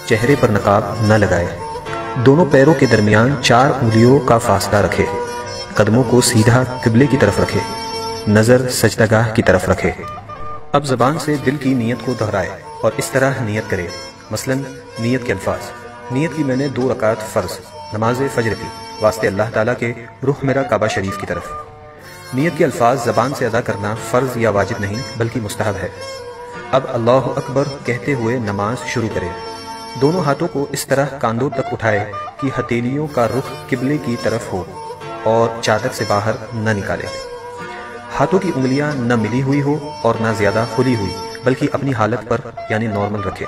چہرے پر نقاب نہ لگائے، دونوں پیروں کے درمیان 4 انگلیوں کا فاصلہ رکھے، قدموں کو سیدھا قبلے کی طرف رکھے، نظر سجدہ گاہ کی طرف رکھے۔ اب زبان سے دل کی نیت کو دہرائے اور اس طرح نیت کرے، مثلا نیت کے الفاظ: نیت کی میں نے 2 رکعت فرض نماز فجر کی واسطے اللہ تعالیٰ کے رخ میرا کعبہ شریف کی طرف۔ نیت کے الفاظ زبان سے ادا کرنا فرض یا واجب نہیں بلکہ مستحب ہے۔ اب اللہ اکبر کہتے ہوئے نماز شروع کرے، دونوں ہاتھوں کو اس طرح کاندھوں تک اٹھائے کہ ہتھیلیوں کا رخ قبلے کی طرف ہو اور چادر سے باہر نہ نکالے۔ ہاتھوں کی انگلیاں نہ ملی ہوئی ہو اور نہ زیادہ کھلی ہوئی بلکہ اپنی حالت پر یعنی نارمل رکھے۔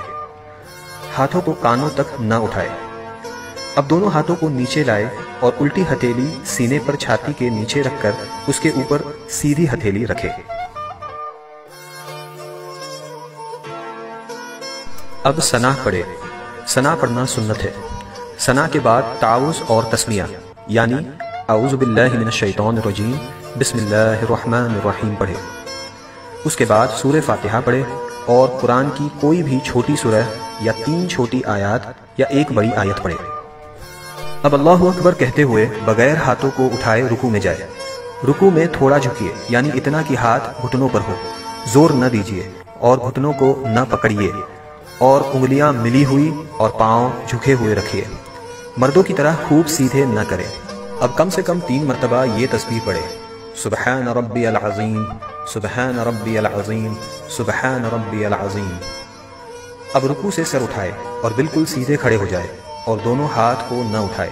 ہاتھوں کو کانوں تک نہ اٹھائے۔ اب دونوں ہاتھوں کو نیچے لائے اور الٹی ہتھیلی سینے پر چھاتی کے نیچے رکھ کر اس کے اوپر سیدھی ہتھیلی رکھے۔ اب ثنا پڑھے۔ ثنا پڑھنا سنت ہے۔ ثنا کے بعد تعوذ اور تسمیہ یعنی اعوذ باللہ من الشیطان الرجیم بسم اللہ الرحمن الرحیم پڑھے۔ اس کے بعد سورہ فاتحہ پڑھے اور قرآن کی کوئی بھی چھوٹی سورہ یا 3 چھوٹی آیات یا 1 بڑی آیت پڑھے۔ اب اللہ اکبر کہتے ہوئے بغیر ہاتھوں کو اٹھائے رکوع میں جائے۔ رکوع میں تھوڑا جھکیے یعنی اتنا کہ ہاتھ گھٹنوں پر ہو، زور نہ دیجیے اور گھٹنوں کو نہ پکڑیے اور انگلیاں ملی ہوئی اور پاؤں جھکے ہوئے رکھیے۔ مردوں کی طرح خوب سیدھے نہ کرے۔ اب کم سے کم 3 مرتبہ یہ تسبیح پڑھے: سبحان ربی العظیم، سبحان ربی العظیم، سبحان ربی العظیم۔ اب رکوع سے سر اٹھائے اور بالکل سیدھے کھڑے ہو جائے اور دونوں ہاتھ کو نہ اٹھائے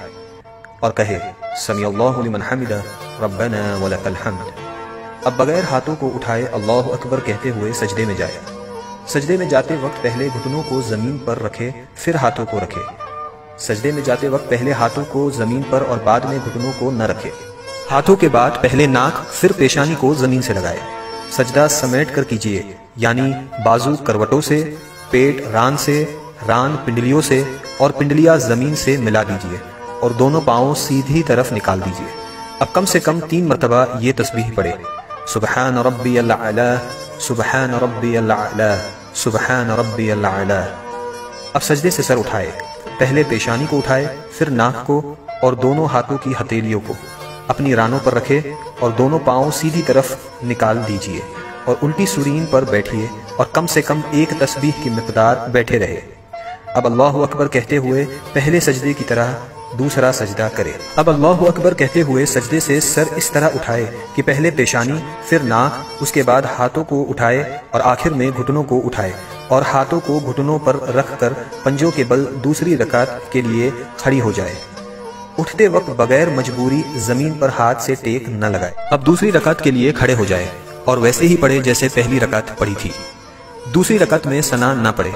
اور کہے سمیع اللہ لمن حمدہ ربنا ولک الحمد۔ اب بغیر ہاتھوں کو اٹھائے اللہ اکبر کہتے ہوئے سجدے میں جائے۔ سجدے میں جاتے وقت پہلے گھٹنوں کو زمین پر رکھے پھر ہاتھوں کو رکھے۔ سجدے میں جاتے وقت پہلے ہاتھوں کو زمین پر اور بعد میں گھٹنوں کو نہ رکھے۔ ہاتھوں کے بعد پہلے ناک پھر پیشانی کو زمین سے لگائے۔ سجدہ سمیٹ کر کیجیے یعنی بازو کروٹوں سے، پیٹ ران سے، ران پنڈلیوں سے اور پنڈلیاں زمین سے ملا دیجیے اور دونوں پاؤں سیدھی طرف نکال دیجیے۔ اب کم سے کم 3 مرتبہ یہ تسبیح پڑھے: سبحان ربی الاعلی، سبحان ربی الاعلی، سبحان ربی الاعلی۔ اب سجدے سے سر اٹھائے، پہلے پیشانی کو اٹھائے پھر ناک کو اور دونوں ہاتھوں کی ہتھیلیوں کو اپنی رانوں پر رکھے اور دونوں پاؤں سیدھی طرف نکال دیجیے اور الٹی سورین پر بیٹھیے اور کم سے کم 1 تسبیح کی مقدار بیٹھے رہے۔ اب اللہ اکبر کہتے ہوئے پہلے سجدے کی طرح دوسرا سجدہ کرے۔ اب اللہ اکبر کہتے ہوئے سجدے سے سر اس طرح اٹھائے کہ پہلے پیشانی پھر ناک، اس کے بعد ہاتھوں کو اٹھائے اور آخر میں گھٹنوں کو اٹھائے اور ہاتھوں کو گھٹنوں پر رکھ کر پنجوں کے بل دوسری رکعت کے لیے کھڑی ہو جائے۔ اٹھتے وقت بغیر مجبوری زمین پر ہاتھ سے ٹیک نہ لگائے۔ اب دوسری رکعت کے لیے کھڑے ہو جائے اور ویسے ہی پڑھے جیسے پہلی رکعت پڑھی تھی۔ دوسری رکعت میں ثنا نہ پڑھے۔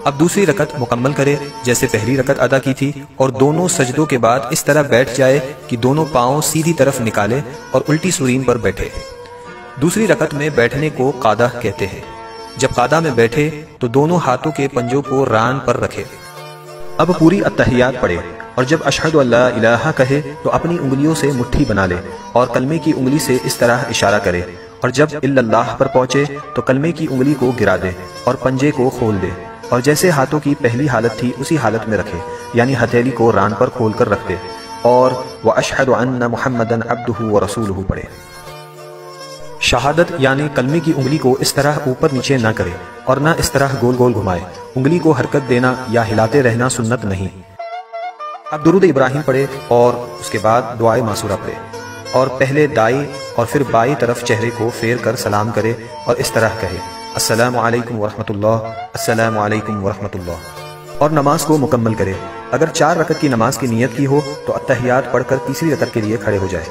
اب دوسری رکعت مکمل کرے جیسے پہلی رکعت ادا کی تھی اور دونوں سجدوں کے بعد اس طرح بیٹھ جائے کہ دونوں پاؤں سیدھی طرف نکالے اور الٹی سورین پر بیٹھے۔ دوسری رکعت میں بیٹھنے کو قعدہ کہتے ہیں۔ جب قعدہ میں بیٹھے تو دونوں ہاتھوں کے پنجوں کو ران پر رکھے۔ اب پوری التحیات پڑھے اور جب اشہد ان لا الہ کہے تو اپنی انگلیوں سے مٹھی بنا لے اور کلمے کی انگلی سے اس طرح اشارہ کرے اور جب الا اللہ پر پہنچے تو کلمے کی انگلی کو گرا دے اور پنجے کو کھول دے اور جیسے ہاتھوں کی پہلی حالت تھی اسی حالت میں رکھے یعنی ہتھیلی کو ران پر کھول کر رکھ دے اور وَأَشْهَدُ أَنَّ مُحَمَّدًا عَبْدُهُ وَرَسُولُهُ پڑھے۔ شہادت یعنی کلمے کی انگلی کو اس طرح اوپر نیچے نہ کرے اور نہ اس طرح گول گول گھمائے۔ انگلی کو حرکت دینا یا ہلاتے رہنا سنت نہیں۔ اب درود ابراہیم پڑھے اور اس کے بعد دعائے معصورہ پڑھے اور پہلے دائیں اور پھر بائیں طرف چہرے کو پھیر کر سلام کرے اور اس طرح کہے السلام علیکم ورحمۃ اللہ، السلام علیکم ورحمۃ اللہ، اور نماز کو مکمل کرے۔ اگر 4 رکعت کی نماز کی نیت کی ہو تو التحیات پڑھ کر تیسری رکعت کے لیے کھڑے ہو جائے۔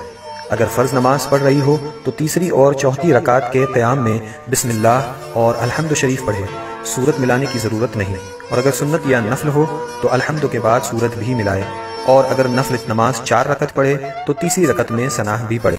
اگر فرض نماز پڑھ رہی ہو تو تیسری اور چوتھی رکعت کے قیام میں بسم اللہ اور الحمد شریف پڑھے، سورت ملانے کی ضرورت نہیں، اور اگر سنت یا نفل ہو تو الحمد کے بعد سورت بھی ملائے، اور اگر نفل نماز 4 رکعت پڑھے تو تیسری رکعت میں ثنا بھی پڑھے۔